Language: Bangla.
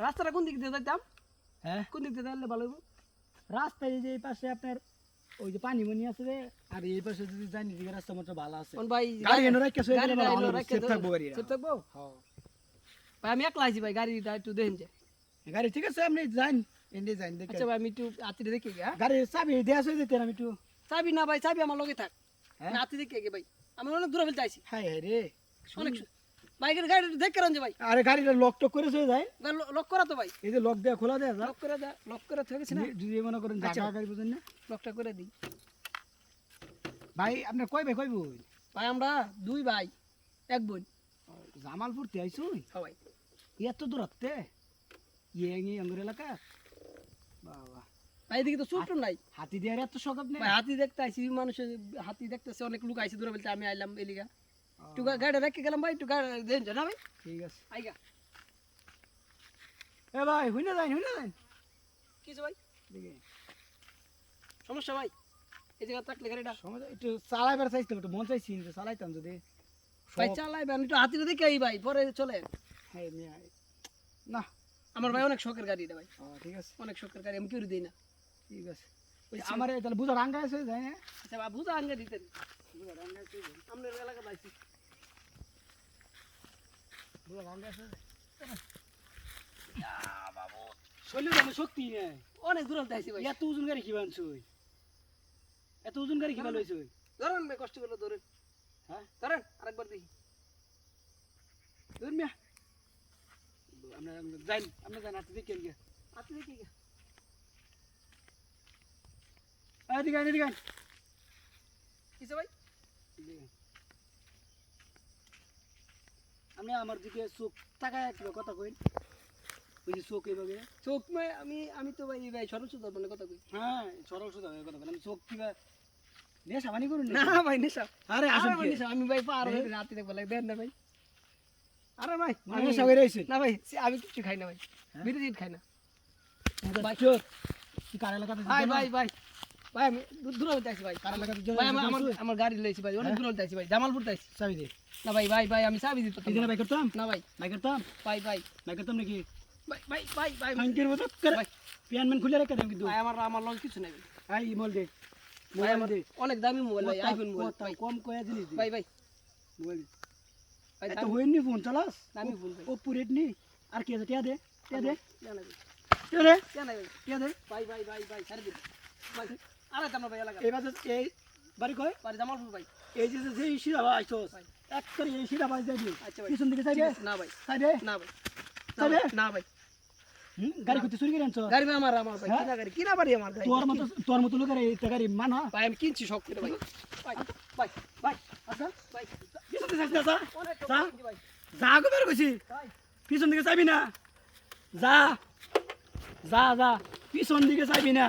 রাস্তাটা কোন দিক দিয়ে যাইতাম? হ্যাঁ কোন দিক দিয়ে যাইলে ভালো হইব? রাস্তায় এই যে এই পাশে আপনার ওই যে পানি মনি আছে রে আর এই পাশে যদি যাই নিদিকে রাস্তা মতো ভালো আছে কোন ভাই গাড়ি এনে রাখা সই গাড়ি গেলে ভালো রাখা সেফ থাকবো গাড়ি সেফ থাকবো? হ্যাঁ ভাই আমি একলা আছি ভাই, গাড়িটা একটু দেখেন যে। গাড়ি ঠিক আছে আপনি যান এনে যান দেখে আচ্ছা ভাই আমি একটু আত্মীয় দেখি গিয়া। গাড়ি চাবি দেয়া সই দিতেন আমি একটু চাবি না ভাই, চাবি আমার লগে থাক। হ্যাঁ? আমি আত্মীয় দেখি গে ভাই, আমি অনেক দূরে ফেলতে আইছি। হাই হাই রে অনেক বাইকের গাড়ি দেখে রান যে ভাই, আরে গাড়িটা লক টক করে সই যায় লক করা তো ভাই, এই যে লক দেয়া খোলা দেয়া যা লক করে দে, লক করে থেকে গেছে না, যদি মনে করেন আচ্ছা। জায়গা গাড়ি বুঝেন না লকটা করে দিই। ভাই আপনার কয় ভাই কয় বই ভাই আমরা দুই ভাই এক বোন। জামালপুর তে আইছো হ্যাঁ ভাই, এত দূর হতে ইয়ে আঙ্গুর এলাকা বাবা ভাই এদিকে তো চুট নাই। হাতি দেয়ার এত শখ আপনি ভাই হাতি দেখতে আইছি, মানুষের হাতি দেখতেছে, অনেক লোক আইছে দূরে বলতে, আমি আইলাম এলিগা। একটু গাড়ি রেখে গেলাম ভাই, একটু গাড়ি দেন না ভাই। ঠিক আছে আইগা এ ভাই হুইনা যান কিছু ভাই দেখে সমস্যা ভাই, এই জায়গা থাকলে গাড়িটা সময় একটু চালাইবার চাইতাম একটু মন চাইছি যে চালাইতাম যদি ভাই চালাইবেন একটু, হাতিটা দেখে আই ভাই, পরে চলে। হ্যাঁ মিয়া না আমার ভাই অনেক শখের গাড়ি এটা ভাই, ঠিক আছে অনেক শখের গাড়ি, আমি কেউ দিই না। ঠিক আছে ওই আমার তাহলে বুঝা রাঙ্গা আছে যায় না আচ্ছা ভাই বুঝা আনগে দিতেন, আপনার এলাকা পাইছি। বুঝা রাঙ্গা আছে বাবু শরীরে আমি শক্তি নেই অনেক দূর আইছি ভাই, এত ওজন গাড়ি কি বানছুই এত ওজন গাড়ি কি বানাইছুই ধরেন ভাই, কষ্ট করে ধরেন, হ্যাঁ ধরেন আরেকবার দেখি। ধর মিয়া আমরা যাই আমরা যাই হাতি দেখে গিয়া হাতি দেখি গে। এদিকে কিসে ভাই? আপনি আমার দিকে চোখ তাকায় একটা কথা কইন ওই যে চোখ এইভাবে চোখ মে আমি তো ভাই ভাই সরল সুন্দর মানে কথা কই। হ্যাঁ সরল সোজা হয়ে কথা বলেন আমি চোখ কিবা নেশা বানি করুন না ভাই নেশা, আরে আসুন আরে ভাই নেশা, আমি ভাই পার হয়ে রাতে দেখব লাগে, দেন না ভাই। আরে ভাই আমি নেশা করে আইছি না ভাই, আমি কিছু খাই না ভাই, বিড়ি খাই না ভাই চোখ কি কার এলাকাতে ভাই। ভাই ভাই ভাই আমি দূর হইতে আইছি ভাই, কার এলাকাতে ভাই আমার গাড়ি লইছি ভাই, অনেক দূর হইতে আইছি ভাই, জামালপুর আইছি। চাবি দে না ভাই ভাই ভাই আমি চাবি দিতে এই দিনে বাই করতাম না ভাই, বাই করতাম ভাই ভাই বাই করতাম নাকি ভাই ভাই ভাই ভাই ফাঙ্কের মতো করে ভাই। পিয়ান ম্যান খুলে রেখে দেন কিন্তু ভাই আমার লং কিছু নাই ভাই। আই মোল দে ভাই মোবাইল আমার দে অনেক দামি মোবাইল ভাই, আইফোন মোবাইল কথা ভাই। কম কয়া জিনিস দে ভাই ভাই মোবাইল ভাই এত হইনি ফোন চালাস দামি ফোন ভাই। ওপো রেডমি আর কি আছে টিয়া দে না নাই ভাই, টিয়া দে না নাই ভাই, টিয়া দে ভাই ভাই ভাই ভাই ছাড় দিন ভাই। আরে তামনা ভাই এলাকা এবার এই বাড়ি কয় বাড়ি জামালপুর ভাই। এই যে শিরা ভাই আইছস ভাই। এক করে এই শিরা ভাই যাবি আচ্ছা ভাই, পিছন দিকে ঠিক চাইবে আছে, না ভাই চাইবে না ভাই চাইবে না ভাই, গাড়ি করতে চুরি করে আনছ গাড়ি ভাই আমার ভাই, হ্যাঁ? কিনা বাড়ি আমার গাড়ি। তোর মতো লোকের এই গাড়ি মানা ভাই আমি কিনছি শখ করে ভাই, ভাই ভাই ভাই আচ্ছা ভাই পিছন দিকে চাইছিস না অনেক শখ যা। কিনছি ভাই। যা গো বের কইছি ভাই পিছন দিকে চাইবি না যা যা যা পিছন দিকে চাইবি না